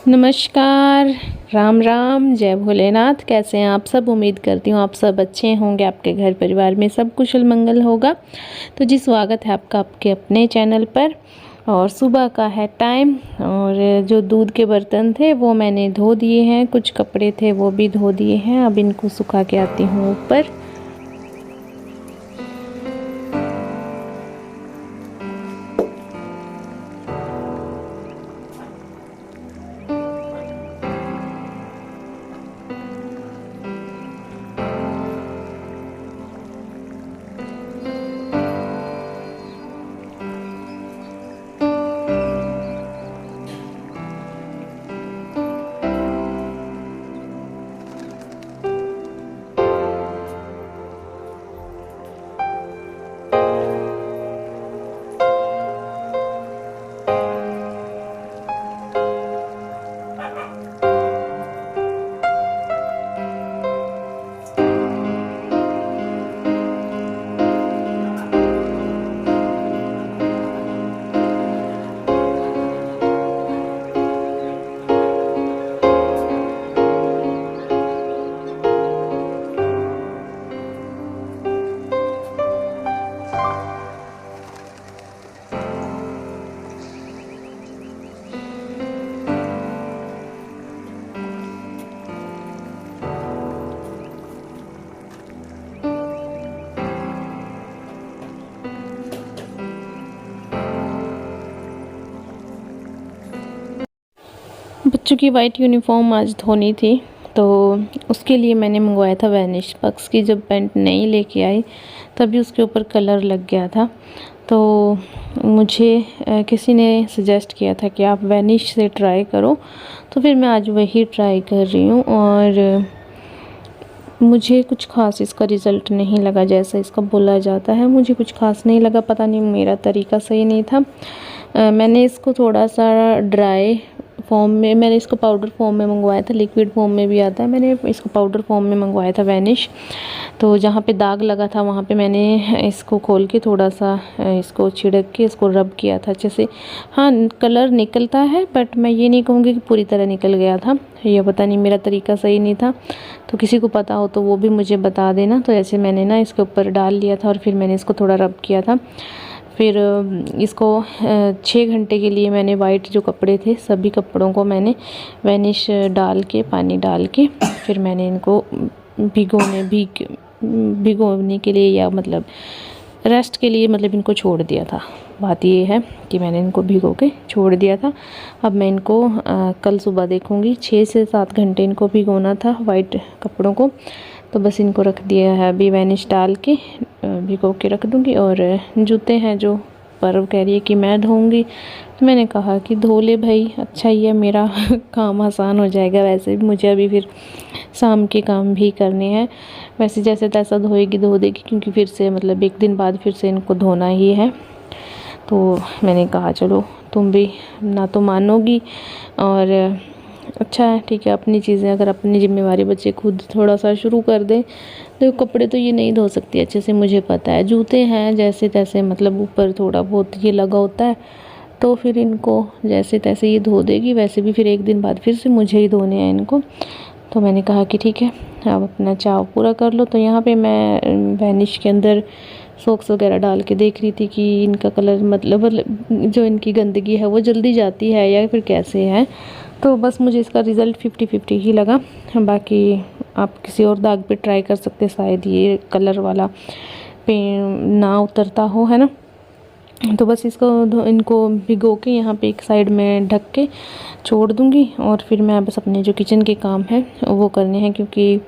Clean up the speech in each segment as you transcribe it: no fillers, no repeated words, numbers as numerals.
नमस्कार, राम राम, जय भोलेनाथ। कैसे हैं आप सब? उम्मीद करती हूँ आप सब अच्छे होंगे, आपके घर परिवार में सब कुशल मंगल होगा। तो जी, स्वागत है आपका आपके अपने चैनल पर। और सुबह का है टाइम और जो दूध के बर्तन थे वो मैंने धो दिए हैं, कुछ कपड़े थे वो भी धो दिए हैं। अब इनको सुखा के आती हूँ ऊपर। बच्चों की वाइट यूनिफॉर्म आज धोनी थी, तो उसके लिए मैंने मंगवाया था वैनिश पक्स की। जब पैंट नहीं लेके आई तभी उसके ऊपर कलर लग गया था। तो मुझे किसी ने सजेस्ट किया था कि आप वैनिश से ट्राई करो, तो फिर मैं आज वही ट्राई कर रही हूँ। और मुझे कुछ ख़ास इसका रिज़ल्ट नहीं लगा, जैसा इसका बोला जाता है मुझे कुछ ख़ास नहीं लगा। पता नहीं मेरा तरीका सही नहीं था। मैंने इसको थोड़ा सा ड्राई फॉर्म में, मैंने इसको पाउडर फॉर्म में मंगवाया था, लिक्विड फॉर्म में भी आता है। मैंने इसको पाउडर फॉर्म में मंगवाया था वैनिश। तो जहाँ पे दाग लगा था वहाँ पे मैंने इसको खोल के थोड़ा सा इसको छिड़क के इसको रब किया था अच्छे से। हाँ, कलर निकलता है, बट मैं ये नहीं कहूँगी कि पूरी तरह निकल गया था। ये पता नहीं मेरा तरीका सही नहीं था, तो किसी को पता हो तो वो भी मुझे बता देना। तो ऐसे मैंने ना इसके ऊपर डाल लिया था और फिर मैंने इसको थोड़ा रब किया था। फिर इसको 6 घंटे के लिए मैंने वाइट जो कपड़े थे सभी कपड़ों को मैंने वैनिश डाल के, पानी डाल के, फिर मैंने इनको भिगोने के लिए, या मतलब रेस्ट के लिए, मतलब इनको छोड़ दिया था। बात ये है कि मैंने इनको भिगो के छोड़ दिया था। अब मैं इनको कल सुबह देखूँगी। 6 से 7 घंटे इनको भिगोना था वाइट कपड़ों को। तो बस इनको रख दिया है, अभी वैनिश डाल के भिगो के रख दूँगी। और जूते हैं जो पर्व कह रही है कि मैं धोऊँगी, तो मैंने कहा कि धो ले भाई, अच्छा ही है, मेरा काम आसान हो जाएगा। वैसे भी मुझे अभी फिर शाम के काम भी करने हैं। वैसे जैसे तैसा धोएगी धो देगी, क्योंकि फिर से मतलब 1 दिन बाद फिर से इनको धोना ही है। तो मैंने कहा चलो तुम भी ना तो मानोगी, और अच्छा है, ठीक है। अपनी चीज़ें, अगर अपनी ज़िम्मेवारी बच्चे खुद थोड़ा सा शुरू कर दें। तो कपड़े तो ये नहीं धो सकती अच्छे से, मुझे पता है। जूते हैं जैसे तैसे, मतलब ऊपर थोड़ा बहुत ये लगा होता है, तो फिर इनको जैसे तैसे ये धो देगी। वैसे भी फिर 1 दिन बाद फिर से मुझे ही धोने हैं इनको। तो मैंने कहा कि ठीक है, अब अपना चाव पूरा कर लो। तो यहाँ पे मैं वैनिश के अंदर सॉक्स वगैरह डाल के देख रही थी कि इनका कलर, मतलब जो इनकी गंदगी है वो जल्दी जाती है या फिर कैसे है। तो बस मुझे इसका रिज़ल्ट 50-50 ही लगा। बाकी आप किसी और दाग पे ट्राई कर सकते हैं, शायद ये कलर वाला पे ना उतरता हो, है ना। तो बस इनको भिगो के यहाँ पे एक साइड में ढक के छोड़ दूँगी। और फिर मैं बस अपने जो किचन के काम हैं वो करने हैं, क्योंकि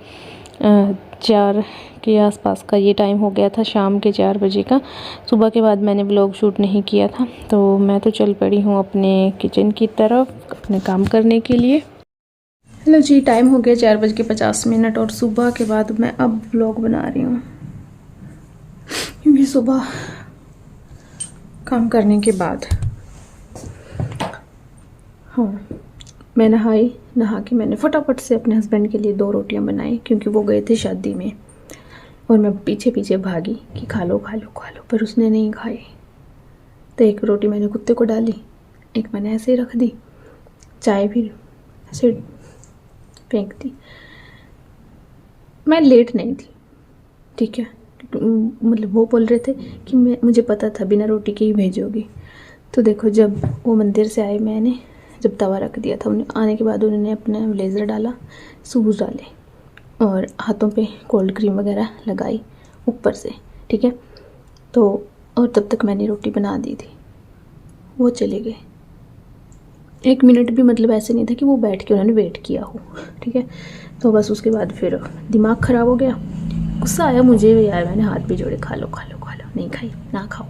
4 के आसपास का ये टाइम हो गया था, शाम के 4 बजे का। सुबह के बाद मैंने व्लॉग शूट नहीं किया था, तो मैं तो चल पड़ी हूँ अपने किचन की तरफ अपने काम करने के लिए। हेलो जी, टाइम हो गया 4:50 और सुबह के बाद मैं अब व्लॉग बना रही हूँ, क्योंकि सुबह काम करने के बाद, हाँ, मैं नहा के मैंने फटाफट से अपने हस्बैंड के लिए 2 रोटियां बनाई, क्योंकि वो गए थे शादी में। और मैं पीछे पीछे भागी कि खा लो खा लो खा लो, पर उसने नहीं खाई। तो 1 रोटी मैंने कुत्ते को डाली, 1 मैंने ऐसे ही रख दी। चाय भी ऐसे फेंक दी। मैं लेट नहीं थी, ठीक है, मतलब वो बोल रहे थे कि मुझे पता था बिना रोटी के ही भेजोगी। तो देखो जब वो मंदिर से आए, मैंने जब तवा रख दिया था, उन्हें आने के बाद उन्होंने अपना ब्लेज़र डाला, शूज़ डाले और हाथों पे कोल्ड क्रीम वगैरह लगाई ऊपर से, ठीक है। तो और तब तक मैंने रोटी बना दी थी। वो चले गए, 1 मिनट भी मतलब ऐसे नहीं था कि वो बैठ के उन्होंने वेट किया हो, ठीक है। तो बस उसके बाद फिर दिमाग ख़राब हो गया, गुस्सा आया, मुझे भी आया, मैंने हाथ भी जोड़े, खा लो खा लो खा लो, नहीं खाई ना खाओ।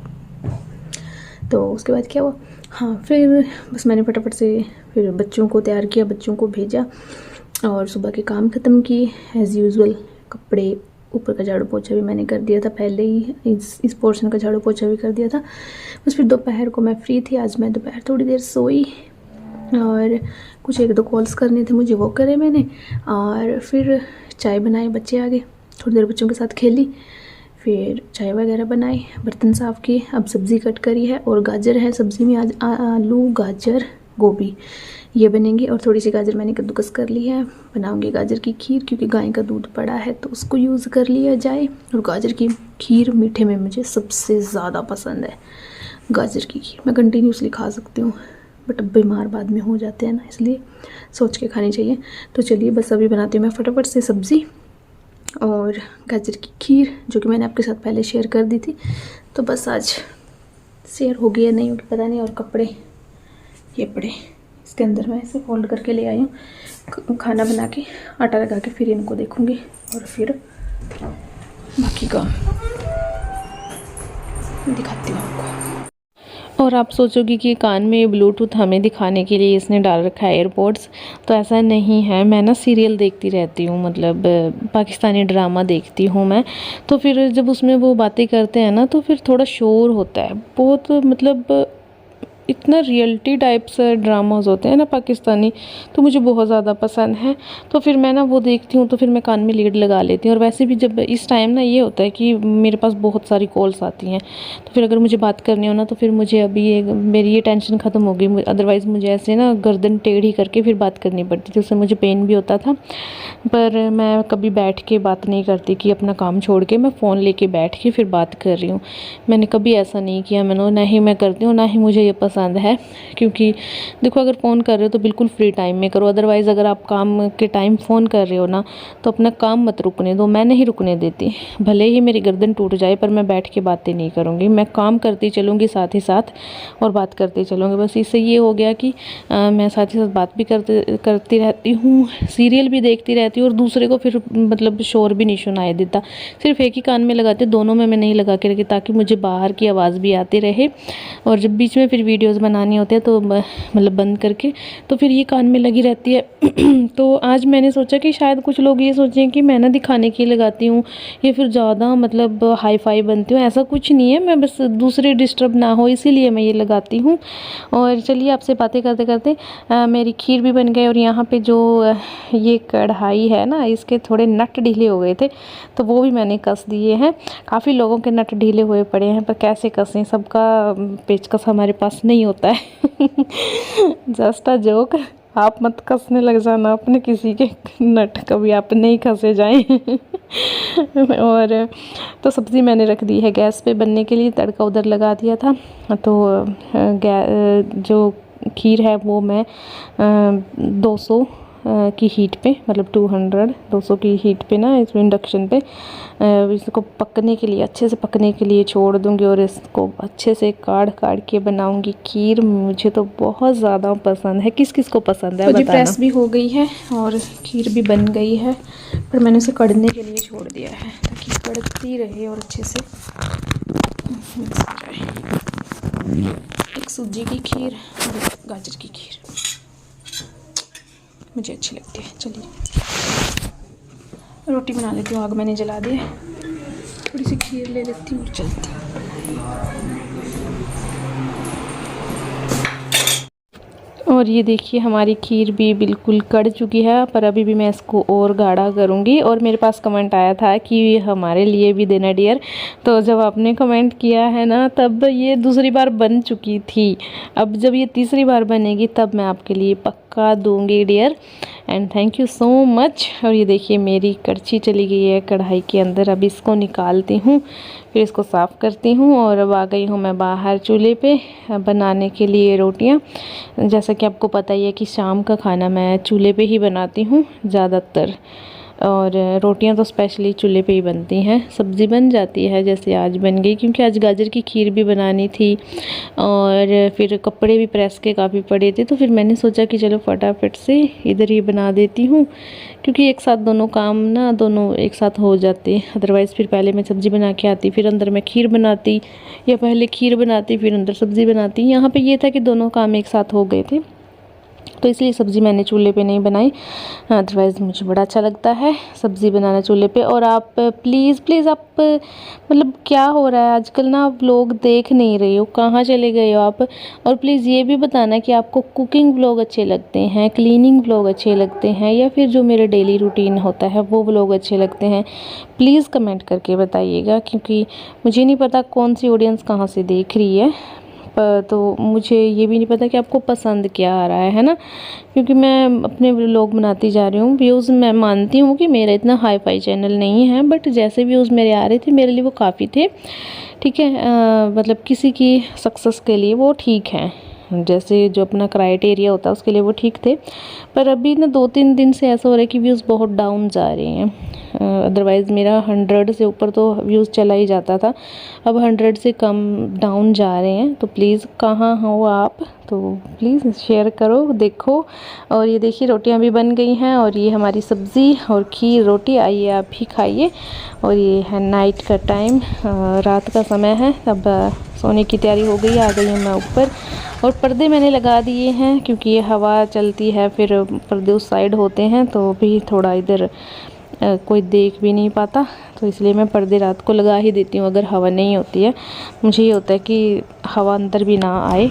तो उसके बाद क्या हुआ, हाँ फिर बस मैंने फटाफट से फिर बच्चों को तैयार किया, बच्चों को भेजा और सुबह के काम ख़त्म किए एज़ यूज़ुअल। कपड़े, ऊपर का झाड़ू पोछा भी मैंने कर दिया था पहले ही, इस पोर्शन का झाड़ू पोछा भी कर दिया था। बस फिर दोपहर को मैं फ्री थी, आज मैं दोपहर थोड़ी देर सोई और कुछ 1-2 कॉल्स करने थे मुझे, वो करे मैंने। और फिर चाय बनाई, बच्चे आ गए, थोड़ी देर बच्चों के साथ खेली, फिर चाय वगैरह बनाई, बर्तन साफ़ किए। अब सब्ज़ी कट करी है और गाजर है सब्ज़ी में, आज आलू गाजर गोभी ये बनेंगी। और थोड़ी सी गाजर मैंने कद्दूकस कर ली है, बनाऊंगी गाजर की खीर, क्योंकि गाय का दूध पड़ा है तो उसको यूज़ कर लिया जाए। और गाजर की खीर मीठे में मुझे सबसे ज़्यादा पसंद है गाजर की खीर, मैं कंटिन्यूसली खा सकती हूँ, बट अब बीमार बाद में हो जाते हैं ना, इसलिए सोच के खानी चाहिए। तो चलिए बस अभी बनाती हूँ मैं फटाफट से सब्ज़ी और गाजर की खीर, जो कि मैंने आपके साथ पहले शेयर कर दी थी। तो बस आज शेयर हो गई या नहीं होगी पता नहीं। और कपड़े ये पड़े इसके अंदर, मैं इसे फोल्ड करके ले आई हूँ। खाना बना के आटा लगा के फिर इनको देखूँगी और फिर बाकी काम दिखाती हूँ आपको। और आप सोचोगे कि कान में ब्लूटूथ हमें दिखाने के लिए इसने डाल रखा है एयरपोड्स, तो ऐसा नहीं है। मैं ना सीरियल देखती रहती हूँ, मतलब पाकिस्तानी ड्रामा देखती हूँ मैं। तो फिर जब उसमें वो बातें करते हैं ना, तो फिर थोड़ा शोर होता है बहुत, मतलब इतना रियलिटी टाइप से ड्रामास होते हैं ना पाकिस्तानी, तो मुझे बहुत ज़्यादा पसंद है। तो फिर मैं ना वो देखती हूँ, तो फिर मैं कान में लीड लगा लेती हूँ। और वैसे भी जब इस टाइम ना ये होता है कि मेरे पास बहुत सारी कॉल्स आती हैं, तो फिर अगर मुझे बात करनी हो ना, तो फिर मुझे अभी मेरी ये टेंशन ख़त्म हो गई। अदरवाइज़ मुझे ऐसे ना गर्दन टेढ़ी करके फिर बात करनी पड़ती थी, उससे मुझे पेन भी होता था। पर मैं कभी बैठ के बात नहीं करती कि अपना काम छोड़ के मैं फ़ोन लेके बैठ के फिर बात कर रही हूँ। मैंने कभी ऐसा नहीं किया, मैंने ना ही मैं करती हूँ, ना ही मुझे ये पसंद है। क्योंकि देखो, अगर फ़ोन कर रहे हो तो बिल्कुल फ्री टाइम में करो, अदरवाइज़ अगर आप काम के टाइम फ़ोन कर रहे हो ना, तो अपना काम मत रुकने दो। मैं नहीं रुकने देती, भले ही मेरी गर्दन टूट जाए, पर मैं बैठ के बातें नहीं करूँगी। मैं काम करती चलूँगी साथ ही साथ और बात करती चलूँगी। बस इससे ये हो गया कि मैं साथ ही साथ बात भी करती रहती हूँ, सीरियल भी देखती रहती हूँ, और दूसरे को फिर मतलब शोर भी नहीं सुनाई देता। सिर्फ एक ही कान में लगाते, दोनों में मैं नहीं लगा के रखी, ताकि मुझे बाहर की आवाज़ भी आती रहे। और जब बीच में फिर वीडियोस बनानी होती है तो मतलब बंद करके, तो फिर ये कान में लगी रहती है। तो आज मैंने सोचा कि शायद कुछ लोग ये सोचें कि मैं ना दिखाने के लिए लगाती हूँ या फिर ज़्यादा मतलब हाई फाई बनती हूँ, ऐसा कुछ नहीं है। मैं बस दूसरे डिस्टर्ब ना हो इसीलिए मैं ये लगाती हूँ। और चलिए आपसे बातें करते करते मेरी खीर भी बन गई। और यहाँ पे जो ये कढ़ाई है ना, इसके थोड़े नट ढीले हो गए थे, तो वो भी मैंने कस दिए हैं। काफ़ी लोगों के नट ढीले हुए पड़े हैं, पर कैसे कसें, सबका पेचकस हमारे पास नहीं होता है। जस्ट अ जोक, आप मत कसने लग जाना अपने किसी के नट, कभी आप नहीं कसे जाएं। और तो सब्ज़ी मैंने रख दी है गैस पे बनने के लिए, तड़का उधर लगा दिया था। तो जो खीर है वो मैं 200 की हीट पे, मतलब 200 की हीट पे ना, इसमें इंडक्शन पे इसको पकने के लिए, अच्छे से पकने के लिए छोड़ दूंगी। और इसको अच्छे से काढ़ के बनाऊंगी खीर। मुझे तो बहुत ज़्यादा पसंद है। किस किस को पसंद है बताना। तो जी प्रेस भी हो गई है और खीर भी बन गई है, पर मैंने उसे कढ़ने के लिए छोड़ दिया है ताकि कढ़ती रहे और अच्छे से मिक्स हो जाए। एक सूजी की खीर और एक गाजर की खीर मुझे अच्छी लगती है। चलिए रोटी बना लेती हूँ, आग मैंने जला दी है, थोड़ी सी खीर ले लेती हूँ और चलती हूँ। और ये देखिए हमारी खीर भी बिल्कुल कढ़ चुकी है, पर अभी भी मैं इसको और गाढ़ा करूँगी। और मेरे पास कमेंट आया था कि हमारे लिए भी देना डियर, तो जब आपने कमेंट किया है ना, तब ये दूसरी बार बन चुकी थी। अब जब ये तीसरी बार बनेगी तब मैं आपके लिए पक्का दूंगी dear, and thank you so much. और ये देखिए मेरी कड़छी चली गई है कढ़ाई के अंदर, अब इसको निकालती हूँ, फिर इसको साफ़ करती हूँ। और अब आ गई हूँ मैं बाहर चूल्हे पे बनाने के लिए रोटियाँ। जैसा कि आपको पता ही है कि शाम का खाना मैं चूल्हे पे ही बनाती हूँ ज़्यादातर, और रोटियां तो स्पेशली चूल्हे पे ही बनती हैं। सब्ज़ी बन जाती है जैसे आज बन गई, क्योंकि आज गाजर की खीर भी बनानी थी और फिर कपड़े भी प्रेस के काफ़ी पड़े थे, तो फिर मैंने सोचा कि चलो फटाफट से इधर ही बना देती हूँ, क्योंकि एक साथ दोनों काम ना दोनों एक साथ हो जाते। अदरवाइज़ फिर पहले मैं सब्ज़ी बना के आती, फिर अंदर मैं खीर बनाती, या पहले खीर बनाती फिर अंदर सब्ज़ी बनाती। यहाँ पे ये था कि दोनों काम एक साथ हो गए थे, तो इसलिए सब्ज़ी मैंने चूल्हे पे नहीं बनाई। अदरवाइज़ मुझे बड़ा अच्छा लगता है सब्ज़ी बनाना चूल्हे पे। और आप प्लीज़ आप मतलब क्या हो रहा है आजकल ना, आप लोग देख नहीं रहे हो, कहाँ चले गए हो आप। और प्लीज़ ये भी बताना कि आपको कुकिंग व्लॉग अच्छे लगते हैं, क्लीनिंग व्लॉग अच्छे लगते हैं, या फिर जो मेरे डेली रूटीन होता है वो व्लॉग अच्छे लगते हैं। प्लीज़ कमेंट करके बताइएगा, क्योंकि मुझे नहीं पता कौन सी ऑडियंस कहाँ से देख रही है, तो मुझे ये भी नहीं पता कि आपको पसंद क्या आ रहा है ना, क्योंकि मैं अपने व्लॉग बनाती जा रही हूँ। व्यूज़ मैं मानती हूँ कि मेरा इतना हाई फाई चैनल नहीं है, बट जैसे व्यूज़ मेरे आ रहे थे मेरे लिए वो काफ़ी थे, ठीक है। मतलब किसी की सक्सेस के लिए वो ठीक है, जैसे जो अपना क्राइटेरिया होता है उसके लिए वो ठीक थे। पर अभी ना 2-3 दिन से ऐसा हो रहा है कि व्यूज़ बहुत डाउन जा रहे हैं। अदरवाइज़ मेरा 100 से ऊपर तो व्यूज़ चला ही जाता था, अब 100 से कम डाउन जा रहे हैं। तो प्लीज़ कहाँ हो आप, तो प्लीज़ शेयर करो, देखो। और ये देखिए रोटियां भी बन गई हैं, और ये हमारी सब्ज़ी और खीर रोटी, आइए आप भी खाइए। और ये है नाइट का टाइम, रात का समय है, अब सोने की तैयारी हो गई। आ गई हूँ मैं ऊपर, और पर्दे मैंने लगा दिए हैं, क्योंकि ये हवा चलती है फिर पर्दे उस साइड होते हैं, तो भी थोड़ा इधर कोई देख भी नहीं पाता, तो इसलिए मैं पर्दे रात को लगा ही देती हूँ अगर हवा नहीं होती है। मुझे ये होता है कि हवा अंदर भी ना आए।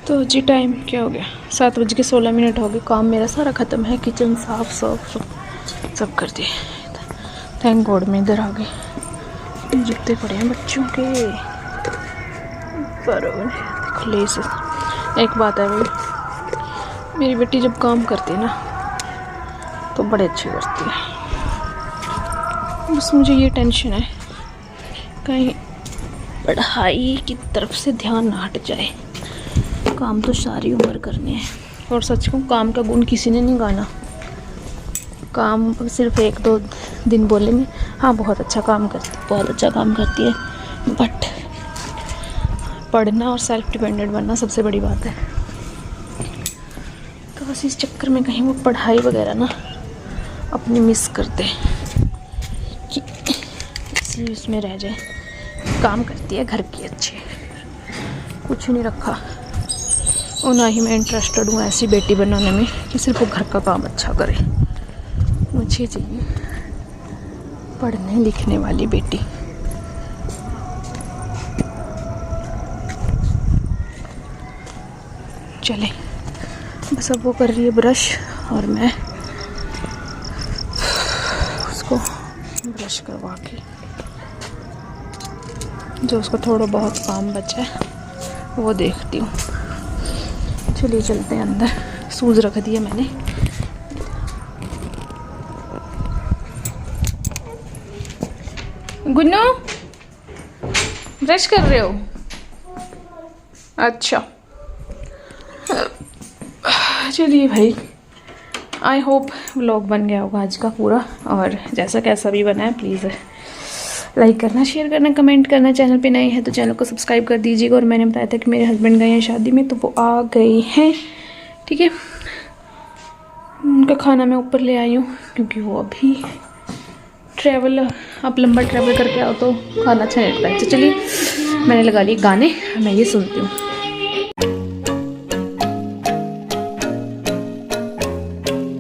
तो जी टाइम क्या हो गया, 7:16 हो गए। काम मेरा सारा ख़त्म है, किचन साफ सब कर दिए। थैंक गॉड मैं इधर आ गई। जूते पड़े हैं बच्चों के, पर लेस। एक बात है भाई, मेरी बेटी जब काम करती है ना तो बड़े अच्छे करती है, बस मुझे ये टेंशन है कहीं पढ़ाई की तरफ से ध्यान ना हट जाए। काम तो सारी उम्र करने हैं, और सच कहूँ काम का गुण किसी ने नहीं गाना। काम सिर्फ 1-2 दिन बोलेंगे हाँ बहुत अच्छा काम करती है, बट पढ़ना और सेल्फ डिपेंडेंट बनना सबसे बड़ी बात है। तो बस इस चक्कर में कहीं वो पढ़ाई वगैरह ना अपनी मिस कर दे, कि इसलिए उसमें रह जाए। काम करती है घर की अच्छे, कुछ नहीं रखा, और ना ही मैं इंटरेस्टेड हूँ ऐसी बेटी बनाने में कि सिर्फ वो घर का काम अच्छा करे। मुझे चाहिए पढ़ने लिखने वाली बेटी। चले बस अब वो कर रही है ब्रश, और मैं उसको ब्रश करवा के जो उसको थोड़ा बहुत काम बचा है वो देखती हूँ। चलिए चलते हैं अंदर, शूज़ रख दिया मैंने। गुन्नू ब्रश कर रहे हो? अच्छा चलिए भाई, आई होप व्लॉग बन गया होगा आज का पूरा, और जैसा कैसा भी बना है प्लीज़ लाइक करना, शेयर करना, कमेंट करना। चैनल पे नए हैं तो चैनल को सब्सक्राइब कर दीजिएगा। और मैंने बताया था कि मेरे हस्बैंड गए हैं शादी में, तो वो आ गए हैं, ठीक है। उनका खाना मैं ऊपर ले आई हूँ, क्योंकि वो अभी आप लंबा ट्रैवल करके आओ तो खाना अच्छा नहीं लगता है। तो चलिए मैंने लगा लिए गाने, मैं ये सुनती हूँ।